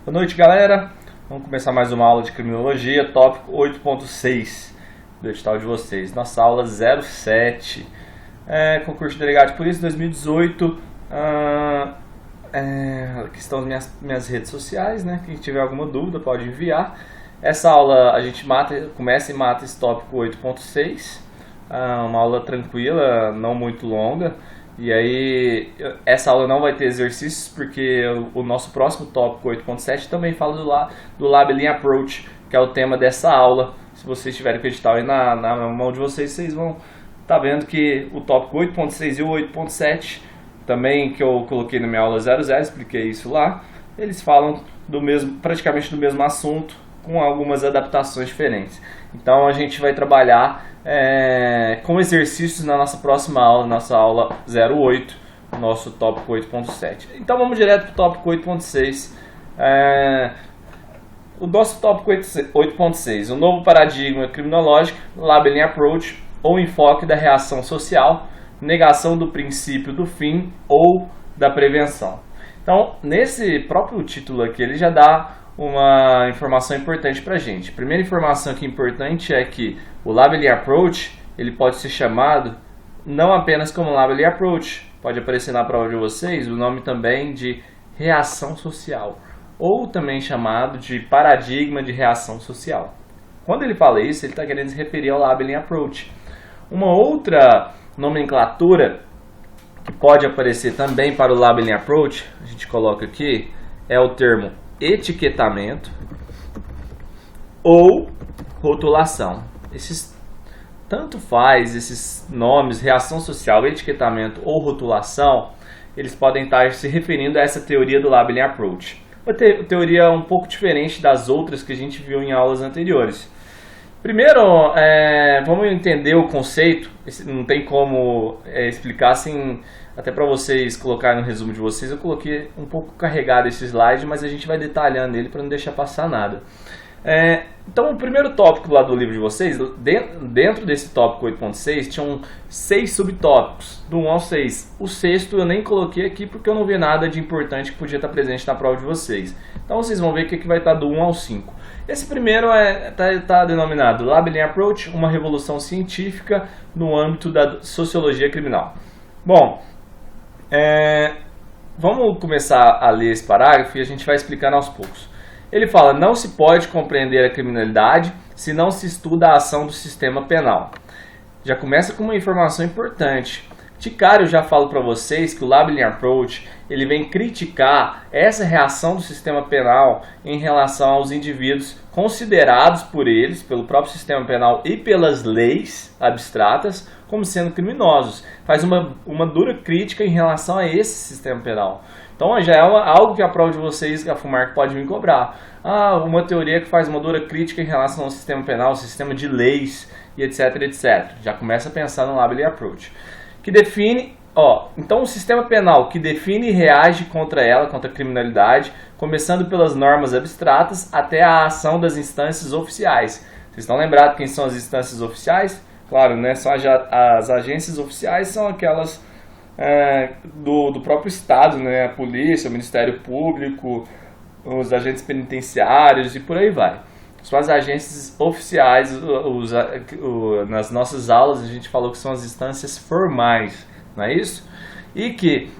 Boa noite, galera. Vamos começar mais uma aula de criminologia, tópico 8.6 do edital de vocês. Nossa aula 07, concurso de delegado de polícia 2018. Aqui estão as minhas redes sociais, né? Quem tiver alguma dúvida pode enviar. Essa aula a gente começa e mata esse tópico 8.6. Uma aula tranquila, não muito longa. E aí, essa aula não vai ter exercícios, porque o nosso próximo tópico 8.7 também fala do Labeling Approach, que é o tema dessa aula. Se vocês tiverem o edital aí na mão de vocês, vocês vão estar vendo que o tópico 8.6 e o 8.7, também que eu coloquei na minha aula 00, expliquei isso lá, eles falam praticamente do mesmo assunto, com algumas adaptações diferentes. Então a gente vai trabalhar com exercícios na nossa próxima aula, nossa aula 08, nosso tópico 8.7. Então vamos direto para o tópico 8.6. O nosso tópico 8.6, o novo paradigma criminológico, Labeling Approach, ou enfoque da reação social, negação do princípio do fim ou da prevenção. Então, nesse próprio título aqui, ele já dá uma informação importante para a gente. A primeira informação aqui importante é que o Labeling Approach, ele pode ser chamado não apenas como Labeling Approach, pode aparecer na prova de vocês o nome também de reação social, ou também chamado de paradigma de reação social. Quando ele fala isso, ele está querendo se referir ao Labeling Approach. Uma outra nomenclatura que pode aparecer também para o Labeling Approach, a gente coloca aqui, é o termo etiquetamento ou rotulação. Tanto faz esses nomes, reação social, etiquetamento ou rotulação, eles podem estar se referindo a essa teoria do Labeling Approach. Uma teoria um pouco diferente das outras que a gente viu em aulas anteriores. Primeiro, vamos entender o conceito. Não tem como explicar sem... Até para vocês colocarem no resumo de vocês, eu coloquei um pouco carregado esse slide, mas a gente vai detalhando ele para não deixar passar nada. Então, o primeiro tópico lá do livro de vocês, dentro desse tópico 8.6, tinham 6 subtópicos, do 1 ao 6. O sexto eu nem coloquei aqui porque eu não vi nada de importante que podia estar presente na prova de vocês. Então, vocês vão ver o que vai estar do 1 ao 5. Esse primeiro está denominado Labeling Approach, uma revolução científica no âmbito da sociologia criminal. Bom, vamos começar a ler esse parágrafo e a gente vai explicando aos poucos. Ele fala, não se pode compreender a criminalidade se não se estuda a ação do sistema penal. Já começa com uma informação importante. De cara eu já falo para vocês que o Labeling Approach ele vem criticar essa reação do sistema penal em relação aos indivíduos considerados por eles, pelo próprio sistema penal e pelas leis abstratas, como sendo criminosos. Faz uma dura crítica em relação a esse sistema penal. Então já é algo que a prova de vocês, a FUMARC, pode vir cobrar. Uma teoria que faz uma dura crítica em relação ao sistema penal, sistema de leis e etc, etc. Já começa a pensar no Labeling Approach. Que define, então o sistema penal que define e reage contra ela, contra a criminalidade, começando pelas normas abstratas até a ação das instâncias oficiais. Vocês estão lembrados quem são as instâncias oficiais? Claro, né? São as agências oficiais, são aquelas do próprio Estado, né? A polícia, o Ministério Público, os agentes penitenciários e por aí vai. São as agências oficiais, nas nossas aulas a gente falou que são as instâncias formais, não é isso? E que,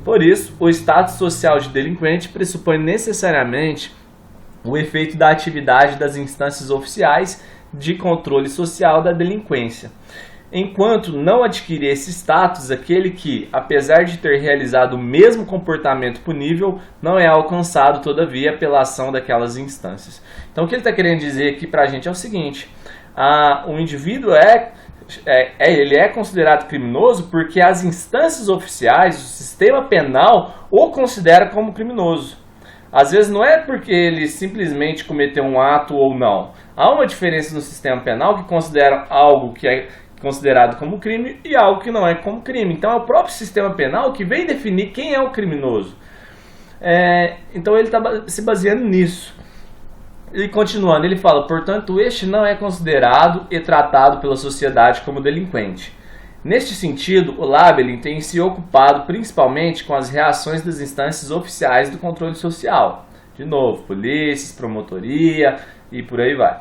por isso, o status social de delinquente pressupõe necessariamente o efeito da atividade das instâncias oficiais de controle social da delinquência. Enquanto não adquirir esse status, aquele que, apesar de ter realizado o mesmo comportamento punível, não é alcançado, todavia, pela ação daquelas instâncias. Então, o que ele está querendo dizer aqui para a gente é o seguinte: o indivíduo ele é considerado criminoso porque as instâncias oficiais, o sistema penal, o considera como criminoso. Às vezes não é porque ele simplesmente cometeu um ato ou não. Há uma diferença no sistema penal que considera algo que é considerado como crime e algo que não é como crime. Então é o próprio sistema penal que vem definir quem é o criminoso. Então ele está se baseando nisso. E continuando, ele fala, portanto, este não é considerado e tratado pela sociedade como delinquente. Neste sentido, o Labeling tem se ocupado principalmente com as reações das instâncias oficiais do controle social. De novo, polícias, promotoria e por aí vai.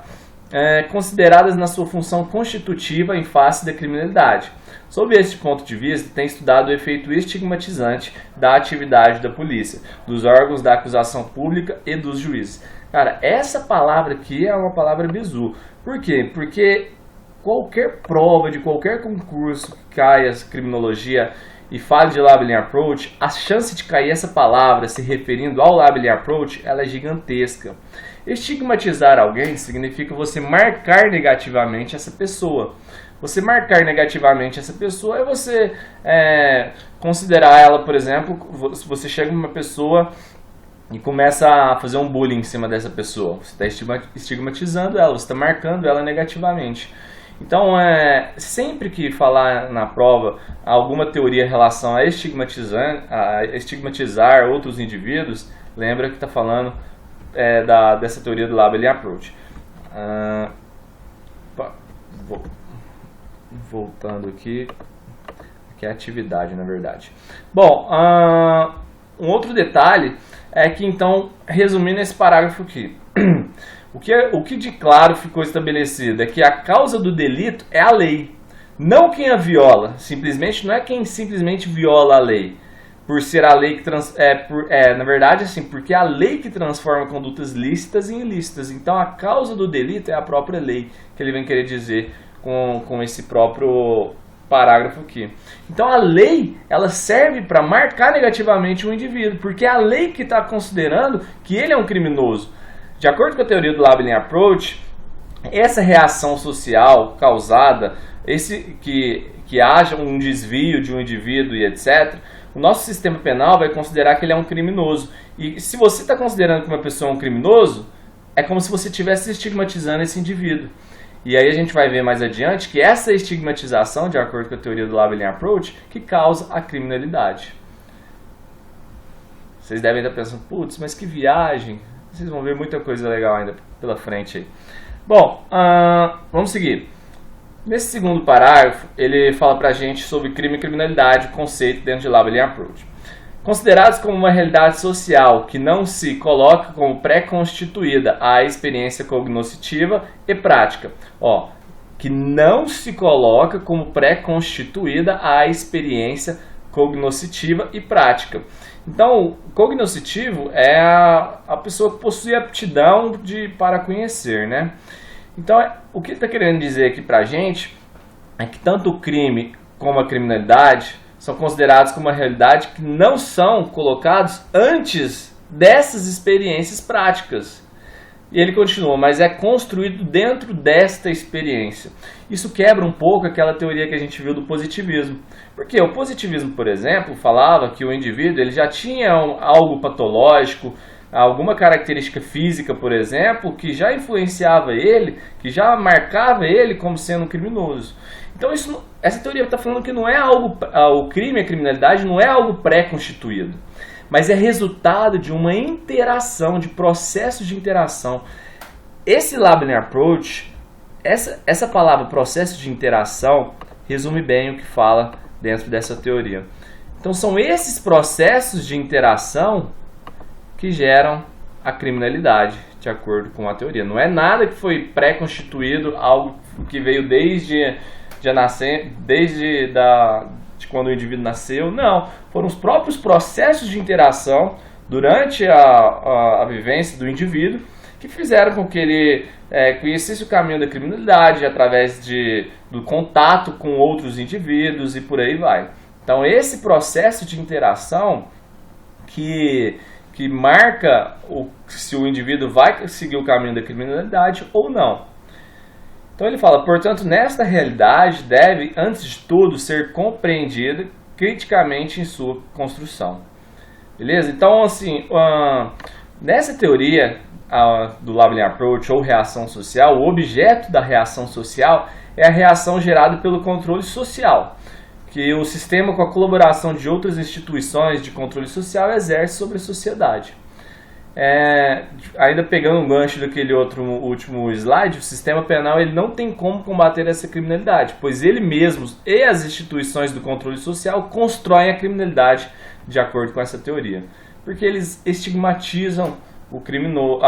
Consideradas na sua função constitutiva em face da criminalidade. Sob este ponto de vista, tem estudado o efeito estigmatizante da atividade da polícia, dos órgãos da acusação pública e dos juízes. Cara, essa palavra aqui é uma palavra bizu. Por quê? Porque qualquer prova de qualquer concurso que caia criminologia e fale de labeling approach, a chance de cair essa palavra se referindo ao labeling approach, ela é gigantesca. Estigmatizar alguém significa você marcar negativamente essa pessoa. Você marcar negativamente essa pessoa é você considerar ela, por exemplo, se você chega numa pessoa e começa a fazer um bullying em cima dessa pessoa. Você está estigmatizando ela, você está marcando ela negativamente. Então, sempre que falar na prova alguma teoria em relação a estigmatizar outros indivíduos, lembra que está falando dessa teoria do labeling approach. Voltando aqui é atividade, na verdade. Bom, um outro detalhe é que, então, resumindo esse parágrafo aqui, o que de claro ficou estabelecido é que a causa do delito é a lei, não quem a viola. Simplesmente não é quem simplesmente viola a lei, por ser a lei que na verdade, assim, porque é a lei que transforma condutas lícitas em ilícitas. Então, a causa do delito é a própria lei, que ele vem querer dizer com esse próprio parágrafo aqui. Então, a lei, ela serve para marcar negativamente um indivíduo, porque é a lei que está considerando que ele é um criminoso. De acordo com a teoria do labeling approach, essa reação social causada, que haja um desvio de um indivíduo e etc., o nosso sistema penal vai considerar que ele é um criminoso. E se você está considerando que uma pessoa é um criminoso, é como se você estivesse estigmatizando esse indivíduo. E aí a gente vai ver mais adiante que essa estigmatização, de acordo com a teoria do labeling approach, que causa a criminalidade. Vocês devem estar pensando, putz, mas que viagem. Vocês vão ver muita coisa legal ainda pela frente aí. Bom, vamos seguir. Nesse segundo parágrafo, ele fala pra gente sobre crime e criminalidade, conceito dentro de labeling approach. Considerados como uma realidade social que não se coloca como pré-constituída à experiência cognoscitiva e prática. Que não se coloca como pré-constituída à experiência cognoscitiva e prática. Então, o cognoscitivo é a pessoa que possui aptidão para conhecer, né? Então, o que ele está querendo dizer aqui pra gente é que tanto o crime como a criminalidade são considerados como uma realidade que não são colocados antes dessas experiências práticas. E ele continua, mas é construído dentro desta experiência. Isso quebra um pouco aquela teoria que a gente viu do positivismo. Porque o positivismo, por exemplo, falava que o indivíduo ele já tinha algo patológico, alguma característica física, por exemplo, que já influenciava ele, que já marcava ele como sendo um criminoso. Então essa teoria está falando que não é algo, o crime, a criminalidade não é algo pré-constituído, mas é resultado de uma interação, de processos de interação. Esse labeling approach, essa palavra processo de interação, resume bem o que fala dentro dessa teoria. Então são esses processos de interação que geram a criminalidade, de acordo com a teoria. Não é nada que foi pré-constituído, algo que veio desde quando o indivíduo nasceu. Não, foram os próprios processos de interação durante a vivência do indivíduo que fizeram com que ele conhecesse o caminho da criminalidade através do contato com outros indivíduos e por aí vai. Então esse processo de interação que marca se o indivíduo vai seguir o caminho da criminalidade ou não. Então ele fala, portanto, nesta realidade deve, antes de tudo, ser compreendida criticamente em sua construção. Beleza? Então, assim, nessa teoria do labeling approach ou reação social, o objeto da reação social é a reação gerada pelo controle social, que o sistema, com a colaboração de outras instituições de controle social, exerce sobre a sociedade. Ainda pegando um gancho daquele último slide, o sistema penal ele não tem como combater essa criminalidade, pois ele mesmo e as instituições do controle social constroem a criminalidade de acordo com essa teoria, porque eles estigmatizam o criminoso.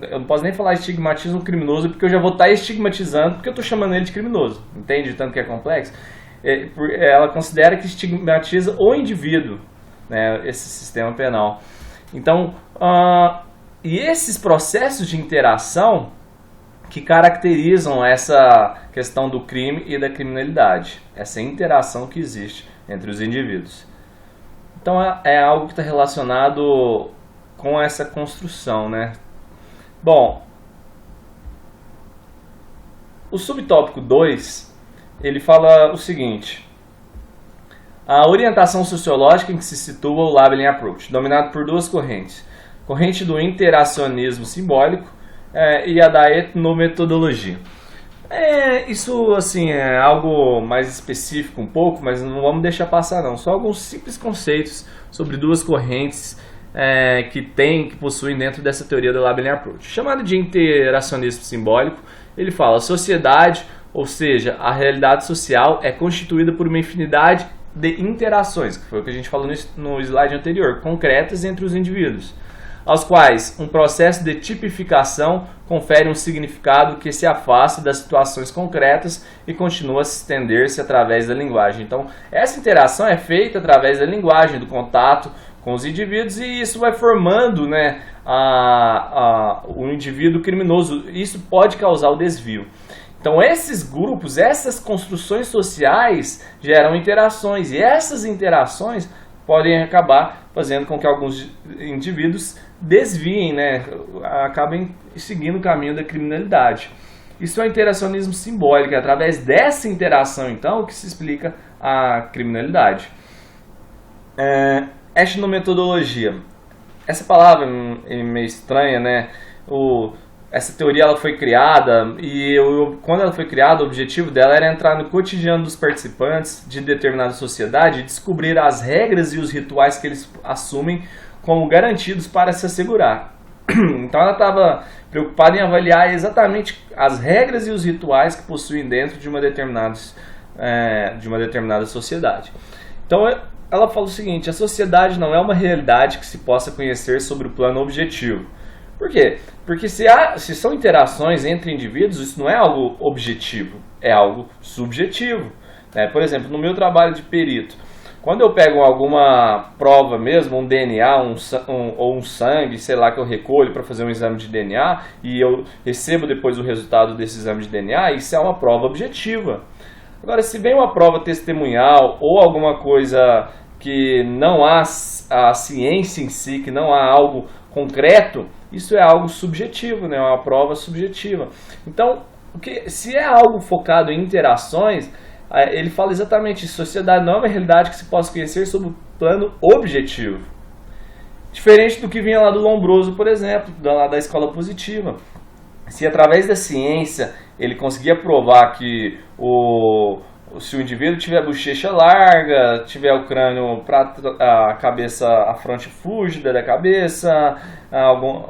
Eu não posso nem falar estigmatismo criminoso porque eu já vou estar estigmatizando porque eu estou chamando ele de criminoso. Entende? Tanto que é complexo. Ela considera que estigmatiza o indivíduo, né, esse sistema penal. Então, e esses processos de interação que caracterizam essa questão do crime e da criminalidade, essa interação que existe entre os indivíduos. Então é algo que está relacionado com essa construção, né? Bom, o subtópico 2, ele fala o seguinte: a orientação sociológica em que se situa o Labeling Approach, dominado por duas correntes. Corrente do interacionismo simbólico e a da etnometodologia. Isso assim é algo mais específico um pouco, mas não vamos deixar passar não. Só alguns simples conceitos sobre duas correntes que possuem dentro dessa teoria do Labeling Approach. Chamado de interacionismo simbólico, ele fala: a sociedade, ou seja, a realidade social, é constituída por uma infinidade de interações, que foi o que a gente falou no slide anterior, concretas entre os indivíduos, aos quais um processo de tipificação confere um significado que se afasta das situações concretas e continua a se estender-se através da linguagem. Então, essa interação é feita através da linguagem, do contato com os indivíduos, e isso vai formando, né, o indivíduo criminoso. Isso pode causar o desvio. Então, esses grupos, essas construções sociais geram interações, e essas interações podem acabar fazendo com que alguns indivíduos desviem, né, acabem seguindo o caminho da criminalidade. Isso é o interacionismo simbólico, é através dessa interação, então, que se explica a criminalidade. Etnometodologia. Essa palavra é meio estranha, né? Essa teoria ela foi criada e quando ela foi criada, o objetivo dela era entrar no cotidiano dos participantes de determinada sociedade e descobrir as regras e os rituais que eles assumem como garantidos para se assegurar. Então ela estava preocupada em avaliar exatamente as regras e os rituais que possuem dentro de uma determinada sociedade. Então ela fala o seguinte: a sociedade não é uma realidade que se possa conhecer sobre o plano objetivo. Por quê? Porque se são interações entre indivíduos, isso não é algo objetivo, é algo subjetivo. Por exemplo, no meu trabalho de perito, quando eu pego alguma prova mesmo, um DNA ou um sangue, sei lá, que eu recolho para fazer um exame de DNA e eu recebo depois o resultado desse exame de DNA, isso é uma prova objetiva. Agora, se vem uma prova testemunhal ou alguma coisa que não há a ciência em si, que não há algo concreto, isso é algo subjetivo, né? É uma prova subjetiva. Então, se é algo focado em interações, ele fala exatamente isso: sociedade não é uma realidade que se possa conhecer sob o plano objetivo. Diferente do que vinha lá do Lombroso, por exemplo, lá da escola positiva. Se através da ciência ele conseguia provar que se o indivíduo tiver a bochecha larga, tiver o crânio a cabeça, a fronte fúlgida da cabeça,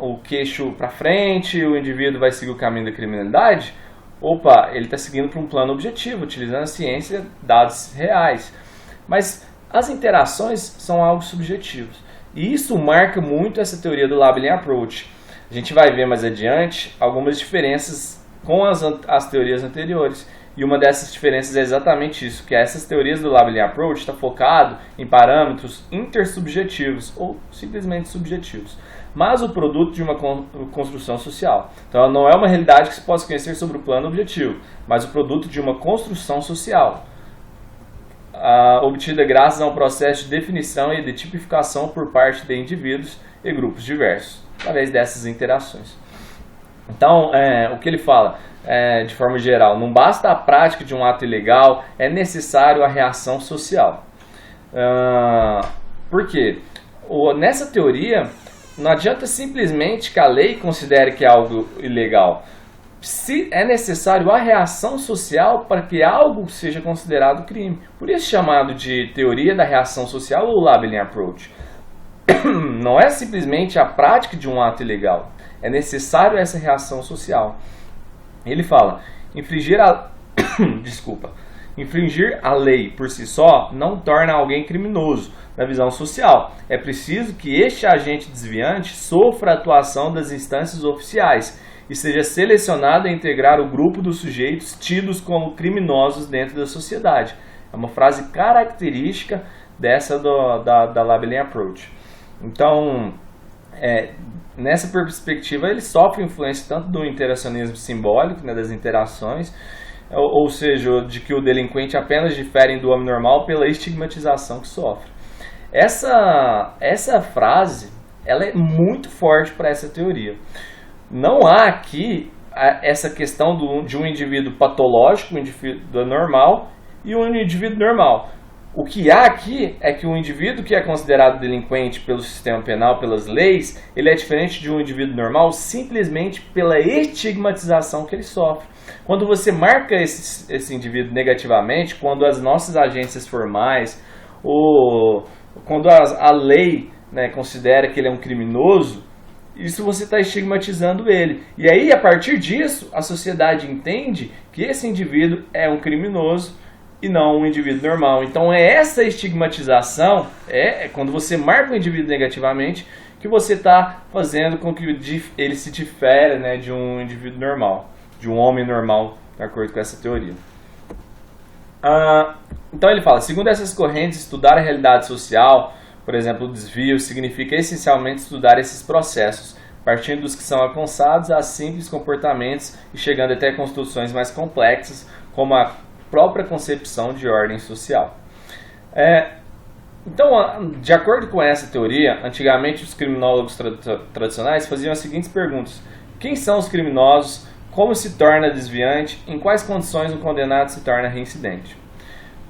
o queixo para frente, o indivíduo vai seguir o caminho da criminalidade. Opa, ele está seguindo para um plano objetivo, utilizando a ciência, dados reais. Mas as interações são algo subjetivos. E isso marca muito essa teoria do Labeling Approach. A gente vai ver mais adiante algumas diferenças com as teorias anteriores. E uma dessas diferenças é exatamente isso, que essas teorias do Labeling Approach está focado em parâmetros intersubjetivos ou simplesmente subjetivos, mas o produto de uma construção social. Então ela não é uma realidade que se possa conhecer sobre o plano objetivo, mas o produto de uma construção social, obtida graças a um processo de definição e de tipificação por parte de indivíduos e grupos diversos, através dessas interações. Então, o que ele fala, de forma geral, não basta a prática de um ato ilegal, é necessário a reação social. Por quê? Nessa teoria, não adianta simplesmente que a lei considere que é algo ilegal. Se é necessário a reação social para que algo seja considerado crime. Por isso chamado de teoria da reação social ou Labeling Approach. Não é simplesmente a prática de um ato ilegal. É necessário essa reação social. Ele fala, infligir Infringir a lei por si só não torna alguém criminoso na visão social. É preciso que este agente desviante sofra a atuação das instâncias oficiais e seja selecionado a integrar o grupo dos sujeitos tidos como criminosos dentro da sociedade. É uma frase característica dessa da Labeling Approach. Então, nessa perspectiva, ele sofre influência tanto do interacionismo simbólico, né, das interações, ou seja, de que o delinquente apenas difere do homem normal pela estigmatização que sofre. Essa frase ela é muito forte para essa teoria. Não há aqui essa questão de um indivíduo patológico, um indivíduo normal e um indivíduo normal. O que há aqui é que o indivíduo que é considerado delinquente pelo sistema penal, pelas leis, ele é diferente de um indivíduo normal simplesmente pela estigmatização que ele sofre. Quando você marca esse indivíduo negativamente, quando as nossas agências formais, ou quando a lei, né, considera que ele é um criminoso, isso você está estigmatizando ele. E aí, a partir disso, a sociedade entende que esse indivíduo é um criminoso e não um indivíduo normal. Então é essa estigmatização, quando você marca o indivíduo negativamente, que você está fazendo com que ele se difere, né, de um indivíduo normal, de um homem normal, de acordo com essa teoria. Então ele fala, segundo essas correntes, estudar a realidade social, por exemplo, o desvio, significa essencialmente estudar esses processos, partindo dos que são alcançados a simples comportamentos e chegando até construções mais complexas, como a própria concepção de ordem social. Então, de acordo com essa teoria, antigamente os criminólogos tradicionais faziam as seguintes perguntas: quem são os criminosos? Como se torna desviante? Em quais condições um condenado se torna reincidente?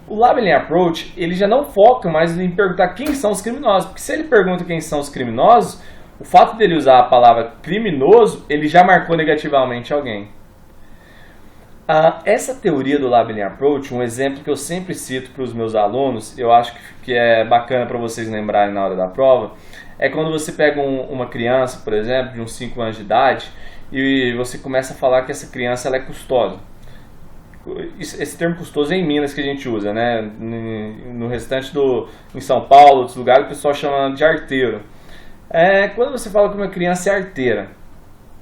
O Labeling Approach, ele já não foca mais em perguntar quem são os criminosos, porque se ele pergunta quem são os criminosos, o fato dele usar a palavra criminoso, ele já marcou negativamente alguém. Essa teoria do Labeling Approach, um exemplo que eu sempre cito para os meus alunos, eu acho que é bacana para vocês lembrarem na hora da prova, é quando você pega uma criança, por exemplo, de uns 5 anos de idade, e você começa a falar que essa criança ela é custosa. Esse termo custoso é em Minas que a gente usa, né? No restante em São Paulo, outros lugares, o pessoal chama de arteiro. Quando você fala que uma criança é arteira,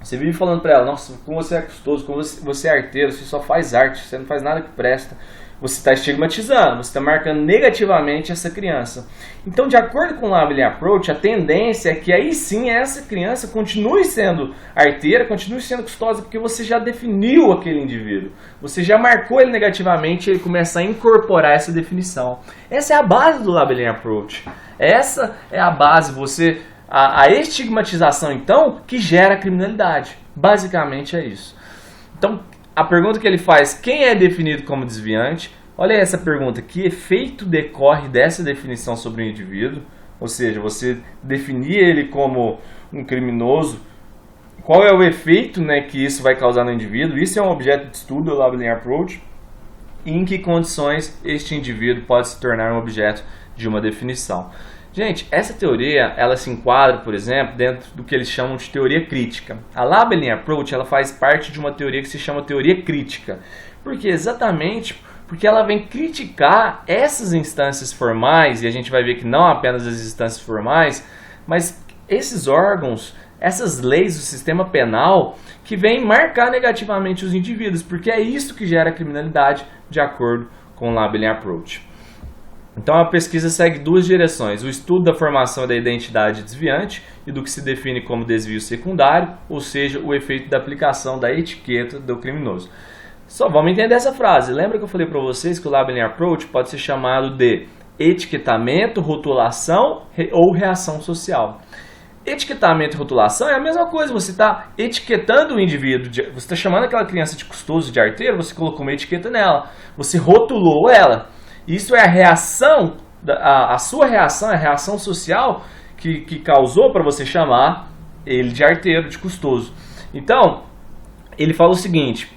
você vive falando para ela, nossa, como você é custoso, como você é arteiro, você só faz arte, você não faz nada que presta. Você está estigmatizando, você está marcando negativamente essa criança. Então, de acordo com o Labeling Approach, a tendência é que aí sim essa criança continue sendo arteira, continue sendo custosa, porque você já definiu aquele indivíduo. Você já marcou ele negativamente e ele começa a incorporar essa definição. Essa é a base do Labeling Approach. Essa é a base, a estigmatização, então, que gera a criminalidade. Basicamente é isso. Então, a pergunta que ele faz, quem é definido como desviante? Olha essa pergunta, que efeito decorre dessa definição sobre o indivíduo? Ou seja, você definir ele como um criminoso, qual é o efeito, né, que isso vai causar no indivíduo? Isso é um objeto de estudo do Labeling Approach. E em que condições este indivíduo pode se tornar um objeto de uma definição? Gente, essa teoria, ela se enquadra, por exemplo, dentro do que eles chamam de teoria crítica. A Labeling Approach, ela faz parte de uma teoria que se chama teoria crítica. Por quê? Exatamente porque ela vem criticar essas instâncias formais, e a gente vai ver que não apenas as instâncias formais, mas esses órgãos, essas leis do sistema penal, que vêm marcar negativamente os indivíduos, porque é isso que gera a criminalidade, de acordo com o Labeling Approach. Então a pesquisa segue 2 direções, o estudo da formação da identidade desviante e do que se define como desvio secundário, ou seja, o efeito da aplicação da etiqueta do criminoso. Só vamos entender essa frase. Lembra que eu falei para vocês que o Labeling Approach pode ser chamado de etiquetamento, rotulação ou reação social. Etiquetamento e rotulação é a mesma coisa, você está etiquetando o indivíduo, você está chamando aquela criança de custoso, de arteiro, você colocou uma etiqueta nela, você rotulou ela. Isso é a reação, a sua reação, a reação social que causou para você chamar ele de arteiro, de custoso. Então, ele fala o seguinte,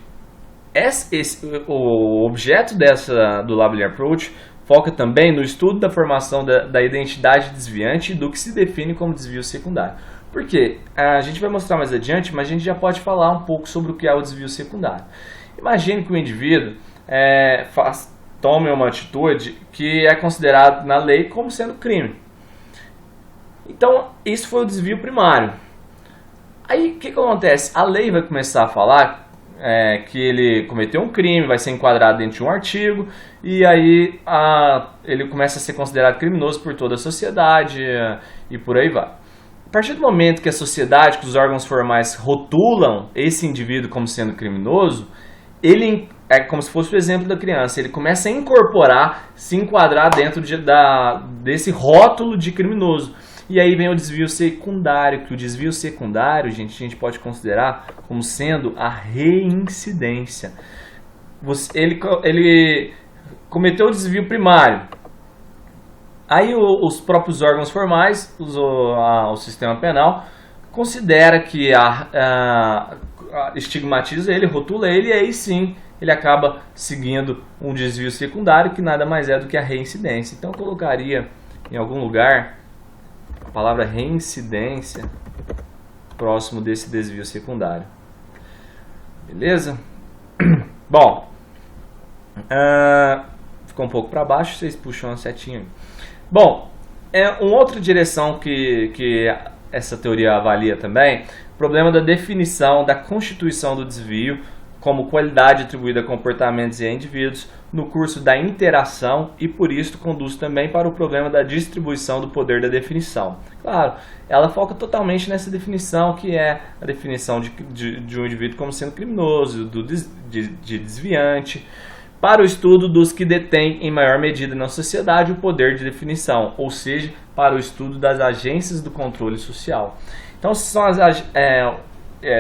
o objeto do Labeling Approach foca também no estudo da formação da identidade desviante e do que se define como desvio secundário. Por quê? A gente vai mostrar mais adiante, mas a gente já pode falar um pouco sobre o que é o desvio secundário. Imagine que o indivíduo tomem uma atitude que é considerada na lei como sendo crime. Então, isso foi o desvio primário. Aí, o que acontece? A lei vai começar a falar que ele cometeu um crime, vai ser enquadrado dentro de um artigo, e aí ele começa a ser considerado criminoso por toda a sociedade e por aí vai. A partir do momento que a sociedade, que os órgãos formais rotulam esse indivíduo como sendo criminoso, ele é como se fosse o exemplo da criança, ele começa a incorporar, se enquadrar dentro desse rótulo de criminoso. E aí vem o desvio secundário, que o desvio secundário, a gente pode considerar como sendo a reincidência. Ele cometeu o desvio primário. Aí os próprios órgãos formais, o sistema penal, considera que estigmatiza ele, rotula ele, e aí sim ele acaba seguindo um desvio secundário, que nada mais é do que a reincidência. Então eu colocaria em algum lugar a palavra reincidência próximo desse desvio secundário. Beleza? Bom, ficou um pouco para baixo, vocês puxam uma setinha aí. Bom, uma outra direção que essa teoria avalia também, o problema da definição da constituição do desvio como qualidade atribuída a comportamentos e a indivíduos no curso da interação, e por isso conduz também para o problema da distribuição do poder da definição. Claro, ela foca totalmente nessa definição, que é a definição de um indivíduo como sendo criminoso, de desviante, para o estudo dos que detêm em maior medida na sociedade o poder de definição, ou seja, para o estudo das agências do controle social. Então,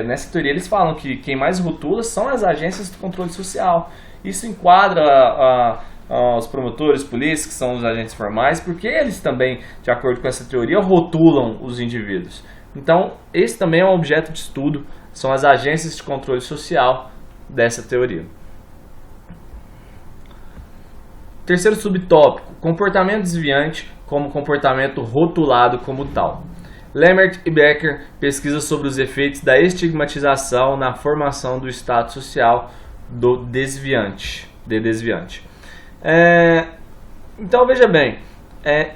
nessa teoria eles falam que quem mais rotula são as agências do controle social. Isso enquadra os promotores, polícias, que são os agentes formais, porque eles também, de acordo com essa teoria, rotulam os indivíduos. Então, esse também é um objeto de estudo, são as agências de controle social dessa teoria. Terceiro subtópico, comportamento desviante como comportamento rotulado como tal. Lemert e Becker pesquisam sobre os efeitos da estigmatização na formação do status social do desviante. Então veja bem,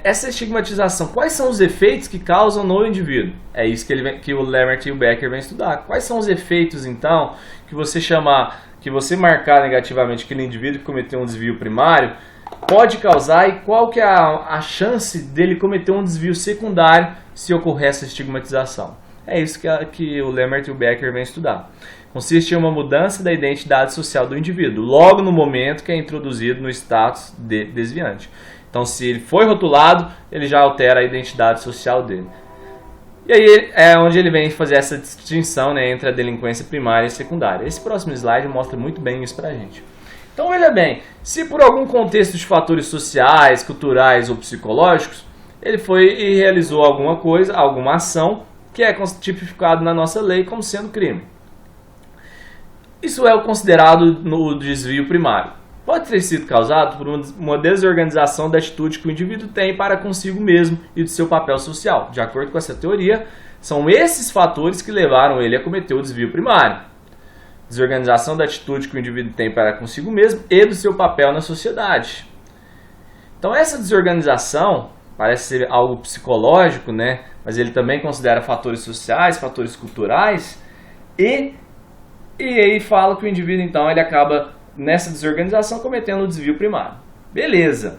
essa estigmatização, quais são os efeitos que causam no indivíduo? É isso que o Lemert e o Becker vêm estudar. Quais são os efeitos então que você marcar negativamente aquele indivíduo que cometeu um desvio primário pode causar, e qual que é a chance dele cometer um desvio secundário se ocorrer essa estigmatização? É isso que o Lemert e o Becker vêm estudar. Consiste em uma mudança da identidade social do indivíduo, logo no momento que é introduzido no status de desviante. Então, se ele foi rotulado, ele já altera a identidade social dele. E aí é onde ele vem fazer essa distinção, né, entre a delinquência primária e secundária. Esse próximo slide mostra muito bem isso pra gente. Então, veja bem, se por algum contexto de fatores sociais, culturais ou psicológicos, ele foi e realizou alguma coisa, alguma ação, que é tipificado na nossa lei como sendo crime. Isso é o considerado no desvio primário. Pode ter sido causado por uma desorganização da atitude que o indivíduo tem para consigo mesmo e do seu papel social. De acordo com essa teoria, são esses fatores que levaram ele a cometer o desvio primário. Desorganização da atitude que o indivíduo tem para consigo mesmo e do seu papel na sociedade. Então essa desorganização parece ser algo psicológico, né? Mas ele também considera fatores sociais, fatores culturais, e aí fala que o indivíduo então ele acaba nessa desorganização cometendo o desvio primário. Beleza.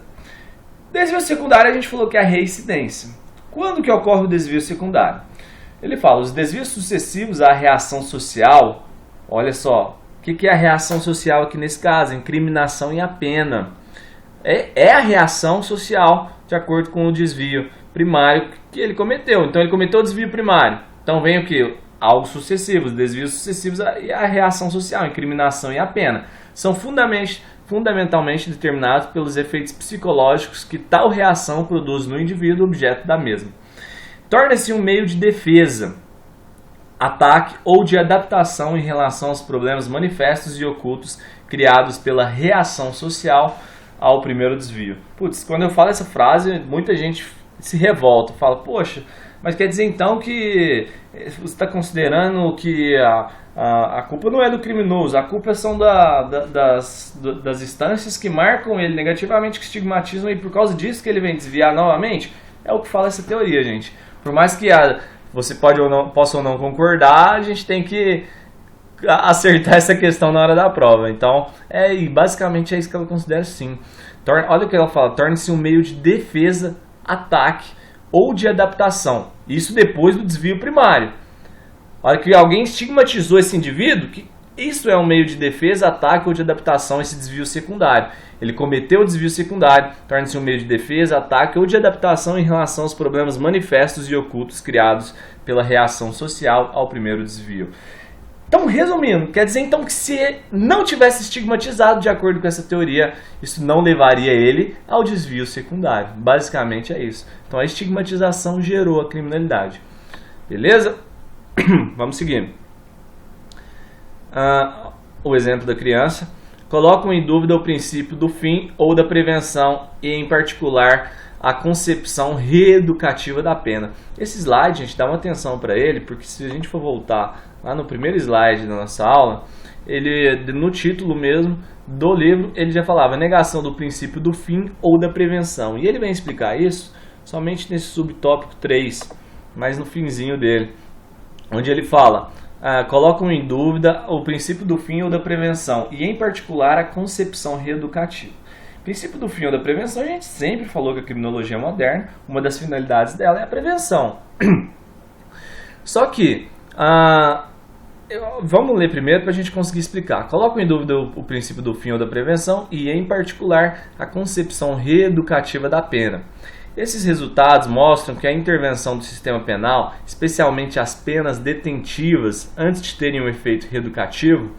Desvio secundário a gente falou que é a reincidência. Quando que ocorre o desvio secundário? Ele fala, os desvios sucessivos à reação social. Olha só, o que é a reação social aqui nesse caso? Incriminação e a pena. É a reação social de acordo com o desvio primário que ele cometeu. Então ele cometeu o desvio primário. Então vem o que? Algo sucessivo, os desvios sucessivos e a reação social, a incriminação e a pena. São fundamentalmente determinados pelos efeitos psicológicos que tal reação produz no indivíduo objeto da mesma. Torna-se um meio de defesa, ataque ou de adaptação em relação aos problemas manifestos e ocultos criados pela reação social ao primeiro desvio. Putz, quando eu falo essa frase, muita gente se revolta, fala, poxa, mas quer dizer então que você está considerando que A culpa não é do criminoso, a culpa são das instâncias que marcam ele negativamente, que estigmatizam, e por causa disso que ele vem desviar novamente. É o que fala essa teoria, gente. Por mais que você possa ou não concordar, a gente tem que acertar essa questão na hora da prova. Então, basicamente é isso que ela considera, sim. Olha o que ela fala: torne-se um meio de defesa, ataque ou de adaptação. Isso depois do desvio primário. Olha que alguém estigmatizou esse indivíduo, que isso é um meio de defesa, ataque ou de adaptação, esse desvio secundário. Ele cometeu o desvio secundário, torna-se um meio de defesa, ataque ou de adaptação em relação aos problemas manifestos e ocultos criados pela reação social ao primeiro desvio. Então, resumindo, quer dizer então que se não tivesse estigmatizado, de acordo com essa teoria, isso não levaria ele ao desvio secundário. Basicamente é isso. Então, a estigmatização gerou a criminalidade. Beleza? Vamos seguir. O exemplo da criança. Colocam em dúvida o princípio do fim ou da prevenção e, em particular, a concepção reeducativa da pena. Esse slide, a gente dá uma atenção para ele, porque se a gente for voltar lá no primeiro slide da nossa aula, no título mesmo do livro, ele já falava negação do princípio do fim ou da prevenção. E ele vem explicar isso somente nesse subtópico 3, mas no finzinho dele, onde ele fala: colocam em dúvida o princípio do fim ou da prevenção, e em particular a concepção reeducativa. O princípio do fim ou da prevenção, a gente sempre falou que a criminologia moderna, uma das finalidades dela é a prevenção. Só que, vamos ler primeiro para a gente conseguir explicar. Colocam em dúvida o princípio do fim ou da prevenção e, em particular, a concepção reeducativa da pena. Esses resultados mostram que a intervenção do sistema penal, especialmente as penas detentivas, antes de terem um efeito reeducativo,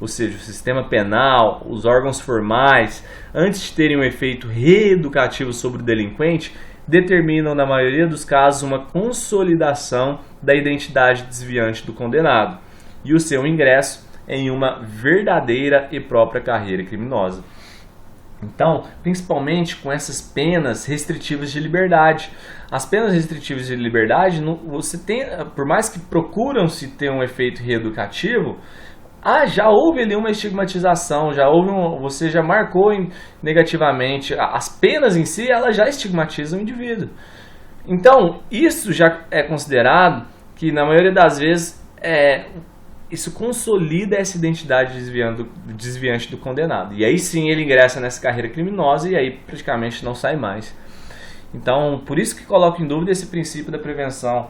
ou seja, o sistema penal, os órgãos formais, antes de terem um efeito reeducativo sobre o delinquente, determinam, na maioria dos casos, uma consolidação da identidade desviante do condenado e o seu ingresso em uma verdadeira e própria carreira criminosa. Então, principalmente com essas penas restritivas de liberdade. As penas restritivas de liberdade, você tem, por mais que procuram-se ter um efeito reeducativo, já houve ali uma estigmatização, você já marcou negativamente. As penas em si, elas já estigmatizam o indivíduo. Então, isso já é considerado que, na maioria das vezes, isso consolida essa identidade desviante do condenado. E aí sim ele ingressa nessa carreira criminosa e aí praticamente não sai mais. Então, por isso que coloco em dúvida esse princípio da prevenção,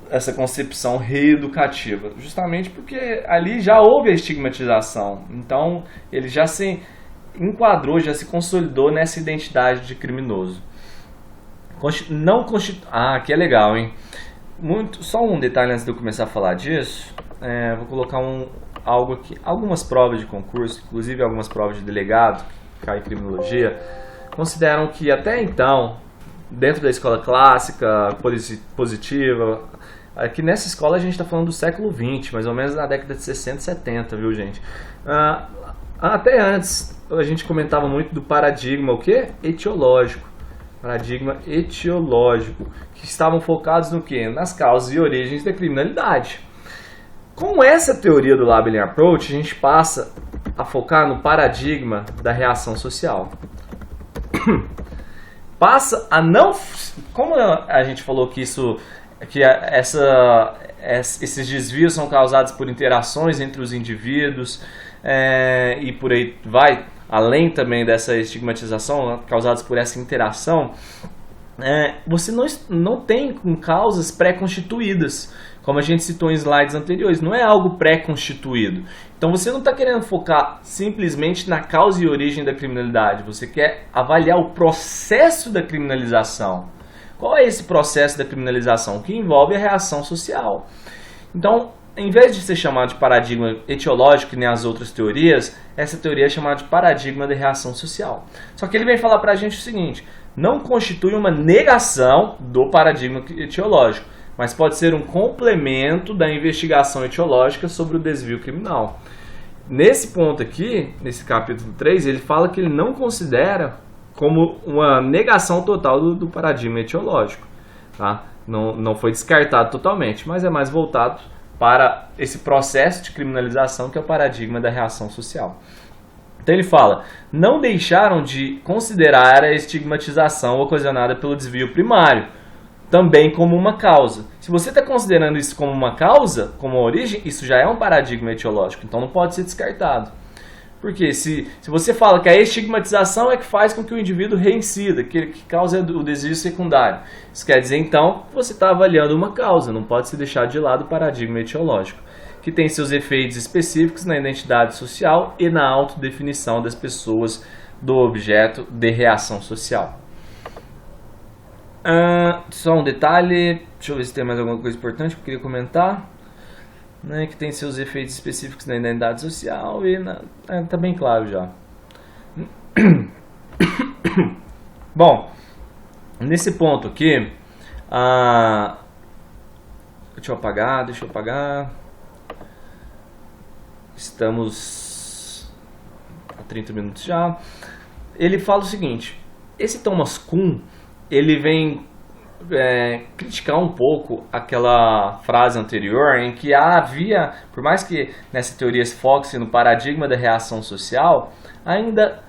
essa concepção reeducativa. Justamente porque ali já houve a estigmatização. Então, ele já se enquadrou, já se consolidou nessa identidade de criminoso. Aqui é legal, hein? Só um detalhe antes de eu começar a falar disso. Vou colocar algo aqui. Algumas provas de concurso, inclusive algumas provas de delegado, que cai em criminologia, consideram que até então, dentro da escola clássica, positiva, aqui nessa escola a gente está falando do século XX, mais ou menos na década de 60 e 70, viu, gente? Até antes, a gente comentava muito do paradigma, etiológico. Paradigma etiológico, que estavam focados no quê? Nas causas e origens da criminalidade. Com essa teoria do Labeling Approach, a gente passa a focar no paradigma da reação social. Passa a não... Como a gente falou que esses desvios são causados por interações entre os indivíduos e por aí vai, além também dessa estigmatização, causados por essa interação, você não tem causas pré-constituídas, como a gente citou em slides anteriores, não é algo pré-constituído. Então você não está querendo focar simplesmente na causa e origem da criminalidade, você quer avaliar o processo da criminalização. Qual é esse processo da criminalização? Que envolve a reação social. Então, em vez de ser chamado de paradigma etiológico, que nem as outras teorias, essa teoria é chamada de paradigma da reação social. Só que ele vem falar para a gente o seguinte: não constitui uma negação do paradigma etiológico, mas pode ser um complemento da investigação etiológica sobre o desvio criminal. Nesse ponto aqui, nesse capítulo 3, ele fala que ele não considera como uma negação total do paradigma etiológico. Tá? Não foi descartado totalmente, mas é mais voltado para esse processo de criminalização que é o paradigma da reação social. Então ele fala, não deixaram de considerar a estigmatização ocasionada pelo desvio primário, também como uma causa. Se você está considerando isso como uma causa, como origem, isso já é um paradigma etiológico, então não pode ser descartado. Porque se você fala que a estigmatização é que faz com que o indivíduo reincida, que causa o desvio secundário, isso quer dizer então que você está avaliando uma causa, não pode se deixar de lado o paradigma etiológico, que tem seus efeitos específicos na identidade social e na autodefinição das pessoas do objeto de reação social. Só um detalhe, deixa eu ver se tem mais alguma coisa importante que eu queria comentar, né, que tem seus efeitos específicos na identidade social e tá bem claro já. Bom, nesse ponto aqui, deixa eu apagar. Estamos a 30 minutos já. Ele fala o seguinte, esse Thomas Kuhn, ele vem criticar um pouco aquela frase anterior em que havia, por mais que nessa teoria se foque no paradigma da reação social, ainda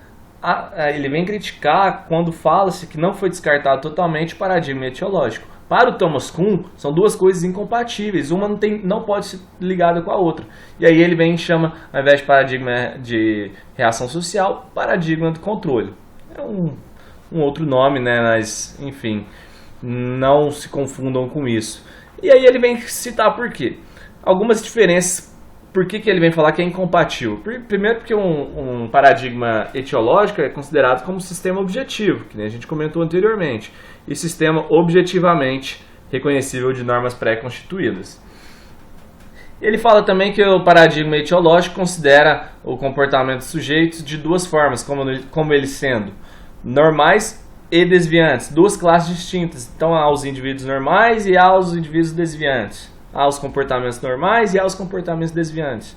ele vem criticar quando fala-se que não foi descartado totalmente o paradigma etiológico. Para o Thomas Kuhn, são duas coisas incompatíveis, uma não pode ser ligada com a outra. E aí ele vem e chama, ao invés de paradigma de reação social, paradigma do controle. É um outro nome, né? Mas, enfim, não se confundam com isso. E aí ele vem citar por quê. Algumas diferenças, por que ele vem falar que é incompatível. Primeiro porque um paradigma etiológico é considerado como sistema objetivo, que nem a gente comentou anteriormente, e sistema objetivamente reconhecível de normas pré-constituídas. Ele fala também que o paradigma etiológico considera o comportamento dos sujeitos de duas formas, como eles sendo normais e desviantes, duas classes distintas. Então há os indivíduos normais e há os indivíduos desviantes. Há os comportamentos normais e há os comportamentos desviantes.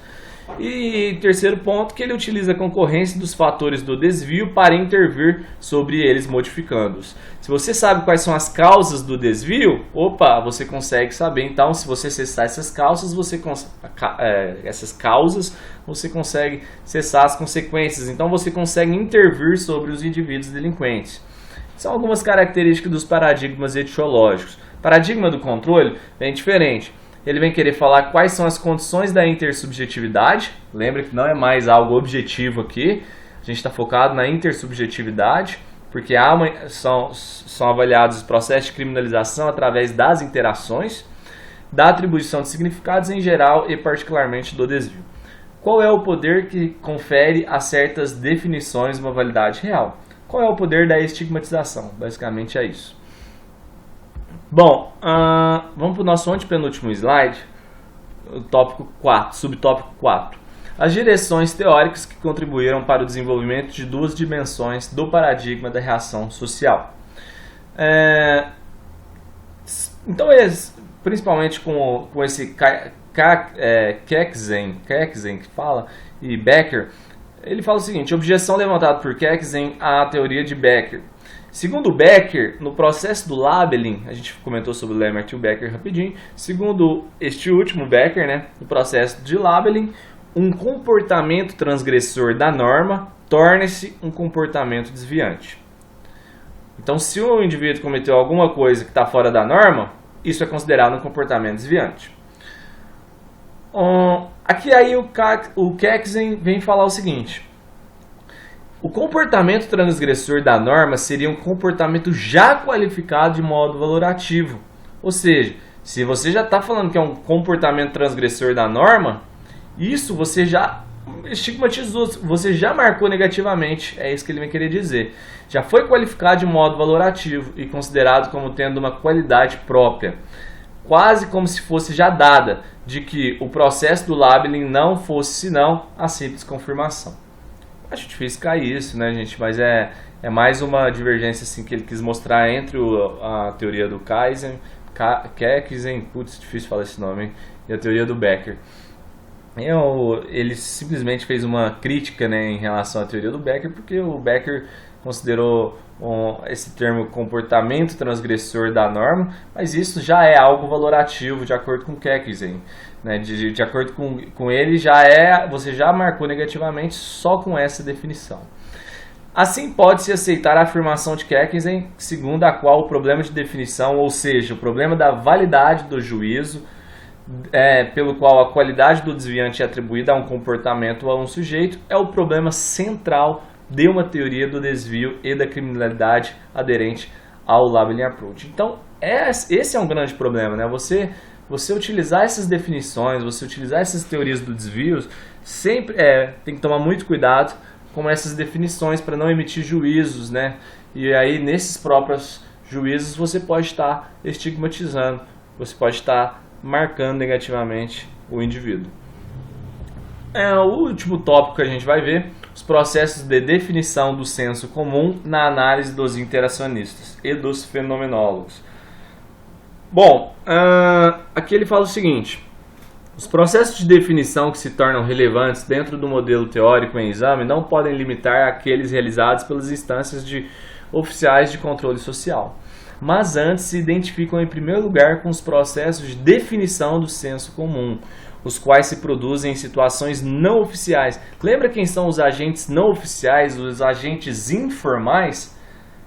E terceiro ponto, que ele utiliza a concorrência dos fatores do desvio para intervir sobre eles, modificando-os. Se você sabe quais são as causas do desvio, você consegue saber. Então, se você cessar essas causas, você consegue cessar as consequências. Então, você consegue intervir sobre os indivíduos delinquentes. São algumas características dos paradigmas etiológicos. Paradigma do controle é diferente. Ele vem querer falar quais são as condições da intersubjetividade. Lembra que não é mais algo objetivo aqui. A gente está focado na intersubjetividade, porque são avaliados os processos de criminalização através das interações, da atribuição de significados em geral e particularmente do desvio. Qual é o poder que confere a certas definições uma validade real? Qual é o poder da estigmatização? Basicamente é isso. Bom, vamos para o nosso antepenúltimo slide, o tópico 4, subtópico 4. As direções teóricas que contribuíram para o desenvolvimento de duas dimensões do paradigma da reação social. Então, principalmente com esse Kecksen que fala, e Becker, ele fala o seguinte: objeção levantada por Kecksen à teoria de Becker. Segundo Becker, no processo do labeling, a gente comentou sobre o Lemert e o Becker rapidinho, segundo este último Becker, né, no processo de labeling, um comportamento transgressor da norma torna-se um comportamento desviante. Então, se o indivíduo cometeu alguma coisa que está fora da norma, isso é considerado um comportamento desviante. Aqui aí o Kecksen vem falar o seguinte: o comportamento transgressor da norma seria um comportamento já qualificado de modo valorativo. Ou seja, se você já está falando que é um comportamento transgressor da norma, isso você já estigmatizou, você já marcou negativamente, é isso que ele vai querer dizer. Já foi qualificado de modo valorativo e considerado como tendo uma qualidade própria, quase como se fosse já dada, de que o processo do labeling não fosse senão a simples confirmação. Acho difícil cair isso, né, gente? Mas é mais uma divergência assim, que ele quis mostrar entre a teoria do Kecksen, putz, difícil falar esse nome, hein? E a teoria do Becker. Ele simplesmente fez uma crítica, né, em relação à teoria do Becker, porque o Becker considerou esse termo comportamento transgressor da norma, mas isso já é algo valorativo de acordo com Kekizen, né? De acordo com ele, você já marcou negativamente só com essa definição. Assim, pode-se aceitar a afirmação de Kekizen, segundo a qual o problema de definição, ou seja, o problema da validade do juízo, pelo qual a qualidade do desviante é atribuída a um comportamento ou a um sujeito, é o problema central de uma teoria do desvio e da criminalidade aderente ao Labeling Approach. Então, esse é um grande problema, né? Você utilizar essas definições, você utilizar essas teorias do desvio, sempre tem que tomar muito cuidado com essas definições para não emitir juízos, né? E aí, nesses próprios juízos, você pode estar estigmatizando, você pode estar marcando negativamente o indivíduo. O último tópico que a gente vai ver, os processos de definição do senso comum na análise dos interacionistas e dos fenomenólogos. Bom, aqui ele fala o seguinte: os processos de definição que se tornam relevantes dentro do modelo teórico em exame não podem limitar aqueles realizados pelas instâncias oficiais de controle social, mas antes se identificam em primeiro lugar com os processos de definição do senso comum, os quais se produzem em situações não oficiais. Lembra quem são os agentes não oficiais, os agentes informais?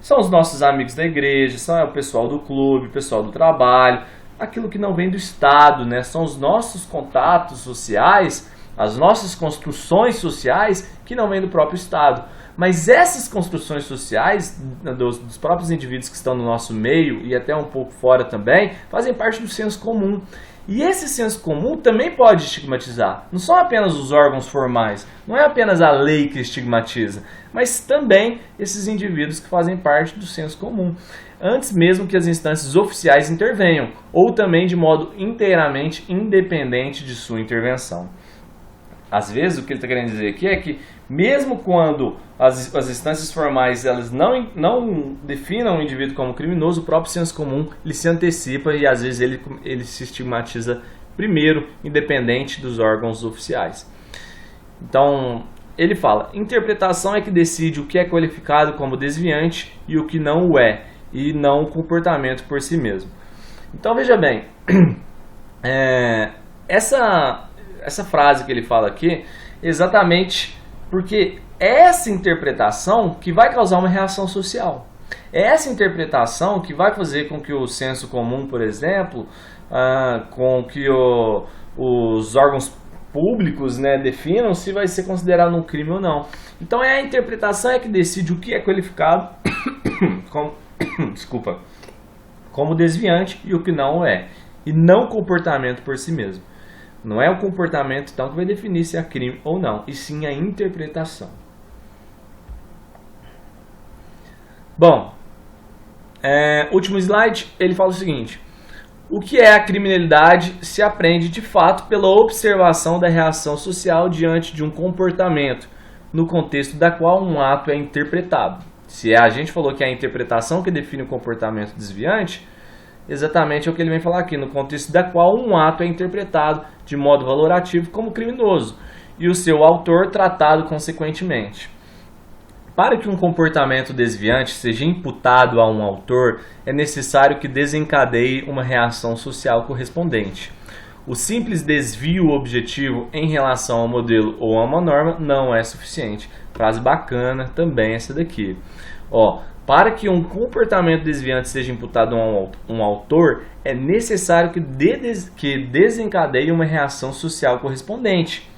São os nossos amigos da igreja, são o pessoal do clube, o pessoal do trabalho, aquilo que não vem do Estado, né? São os nossos contatos sociais, as nossas construções sociais que não vêm do próprio Estado. Mas essas construções sociais dos próprios indivíduos que estão no nosso meio e até um pouco fora também, fazem parte do senso comum. E esse senso comum também pode estigmatizar. Não são apenas os órgãos formais, não é apenas a lei que estigmatiza, mas também esses indivíduos que fazem parte do senso comum, antes mesmo que as instâncias oficiais intervenham, ou também de modo inteiramente independente de sua intervenção. Às vezes, o que ele está querendo dizer aqui é que, mesmo quando as instâncias formais elas não definam o indivíduo como criminoso, o próprio senso comum ele se antecipa e, às vezes, ele se estigmatiza primeiro, independente dos órgãos oficiais. Então, ele fala: interpretação é que decide o que é qualificado como desviante e o que não o é, e não o comportamento por si mesmo. Então, veja bem, essa frase que ele fala aqui, exatamente porque é essa interpretação que vai causar uma reação social. É essa interpretação que vai fazer com que o senso comum, por exemplo, com que os órgãos públicos, né, definam se vai ser considerado um crime ou não. Então é a interpretação que decide o que é qualificado como desviante e o que não é. E não o comportamento por si mesmo. Não é o comportamento, então, que vai definir se é crime ou não, e sim a interpretação. Bom, último slide, ele fala o seguinte: o que é a criminalidade se aprende de fato pela observação da reação social diante de um comportamento, no contexto da qual um ato é interpretado. Se a gente falou que é a interpretação que define o comportamento desviante, exatamente é o que ele vem falar aqui, no contexto da qual um ato é interpretado de modo valorativo como criminoso e o seu autor tratado consequentemente. Para que um comportamento desviante seja imputado a um autor, é necessário que desencadeie uma reação social correspondente. O simples desvio objetivo em relação ao modelo ou a uma norma não é suficiente. Frase bacana também essa daqui. Para que um comportamento desviante seja imputado a um autor, é necessário que desencadeie uma reação social correspondente.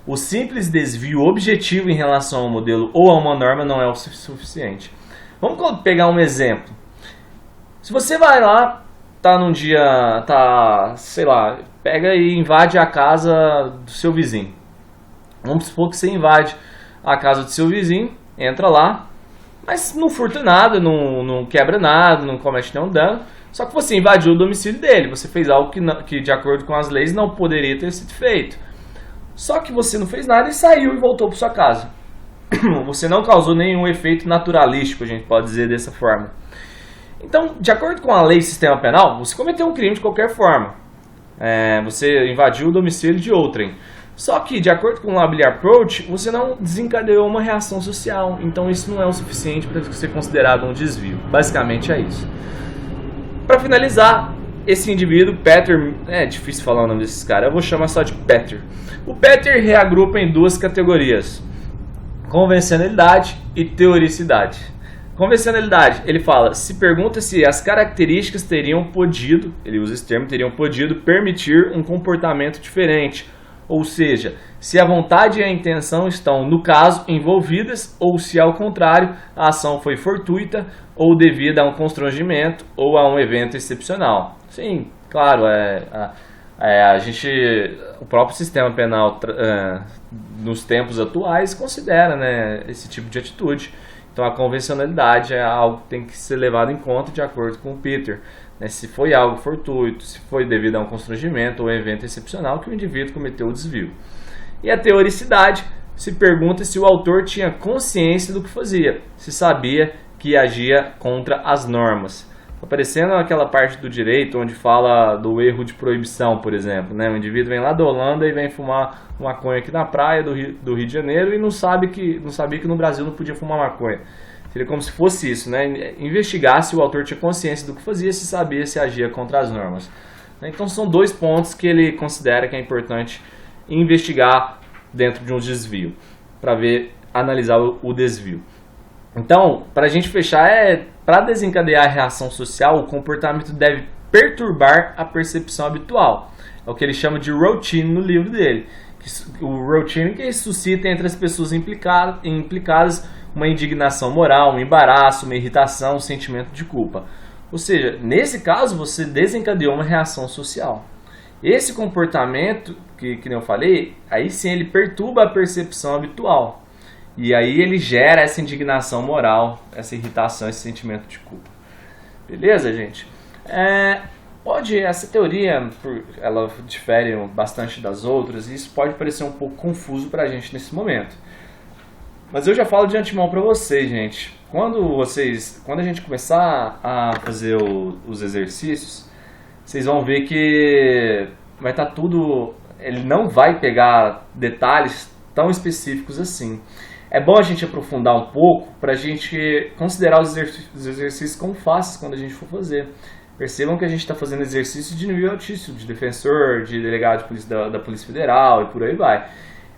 O simples desvio objetivo em relação ao modelo ou a uma norma não é o suficiente. Vamos pegar um exemplo. Se você vai lá, pega e invade a casa do seu vizinho. Vamos supor que você invade a casa do seu vizinho, entra lá, mas não furta nada, não quebra nada, não comete nenhum dano. Só que você invadiu o domicílio dele, você fez algo que de acordo com as leis não poderia ter sido feito. Só que você não fez nada e saiu e voltou para sua casa. Você não causou nenhum efeito naturalístico, a gente pode dizer dessa forma. Então, de acordo com a lei e sistema penal, você cometeu um crime de qualquer forma. Você invadiu o domicílio de outrem. Só que, de acordo com o Labeling Approach, você não desencadeou uma reação social, então isso não é o suficiente para ser considerado um desvio. Basicamente é isso. Para finalizar, esse indivíduo, Petter, é difícil falar o nome desses caras, eu vou chamar só de Petter. O Petter reagrupa em duas categorias: convencionalidade e teoricidade. Convencionalidade, ele fala, se pergunta se as características teriam podido, ele usa esse termo, teriam podido permitir um comportamento diferente. Ou seja, se a vontade e a intenção estão, no caso, envolvidas, ou se, ao contrário, a ação foi fortuita ou devida a um constrangimento ou a um evento excepcional. Sim, claro, o próprio sistema penal, nos tempos atuais, considera, né, esse tipo de atitude. Então, a convencionalidade é algo que tem que ser levado em conta de acordo com o Petter. Se foi algo fortuito, se foi devido a um constrangimento ou evento excepcional que o indivíduo cometeu o desvio. E a teoricidade se pergunta se o autor tinha consciência do que fazia, se sabia que agia contra as normas. Aparecendo aquela parte do direito onde fala do erro de proibição, por exemplo. O indivíduo vem lá da Holanda e vem fumar maconha aqui na praia do Rio de Janeiro e não sabia que no Brasil não podia fumar maconha. Seria como se fosse isso, investigar se o autor tinha consciência do que fazia, se sabia se agia contra as normas. Então são dois pontos que ele considera que é importante investigar dentro de um desvio, para analisar o desvio. Então, para a gente fechar, para desencadear a reação social, o comportamento deve perturbar a percepção habitual. É o que ele chama de routine no livro dele. O routine que suscita entre as pessoas implicadas uma indignação moral, um embaraço, uma irritação, um sentimento de culpa. Ou seja, nesse caso você desencadeou uma reação social. Esse comportamento, que eu falei, aí sim ele perturba a percepção habitual. E aí ele gera essa indignação moral, essa irritação, esse sentimento de culpa. Beleza, gente? Essa teoria, ela difere bastante das outras, e isso pode parecer um pouco confuso para a gente nesse momento. Mas eu já falo de antemão para vocês, gente. Quando a gente começar a fazer os exercícios, vocês vão ver que vai estar tudo... Ele não vai pegar detalhes tão específicos assim. É bom a gente aprofundar um pouco para a gente considerar os exercícios como fáceis quando a gente for fazer. Percebam que a gente está fazendo exercício de nível altíssimo, de defensor, de delegado de polícia, da Polícia Federal e por aí vai.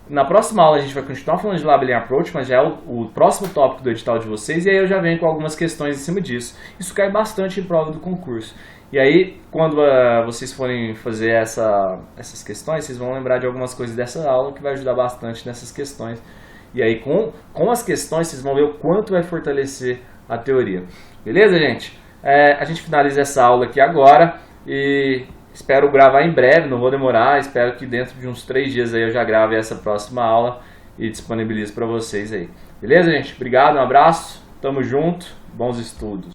Na próxima aula a gente vai continuar falando de Labeling Approach, mas já é o próximo tópico do edital de vocês, e aí eu já venho com algumas questões em cima disso. Isso cai bastante em prova do concurso. E aí, quando vocês forem fazer essas questões, vocês vão lembrar de algumas coisas dessa aula que vai ajudar bastante nessas questões. E aí, com as questões, vocês vão ver o quanto vai fortalecer a teoria. Beleza, gente? A gente finaliza essa aula aqui agora e espero gravar em breve, não vou demorar. Espero que dentro de uns 3 dias aí eu já grave essa próxima aula e disponibilizo para vocês aí. Beleza, gente? Obrigado, um abraço, tamo junto, bons estudos.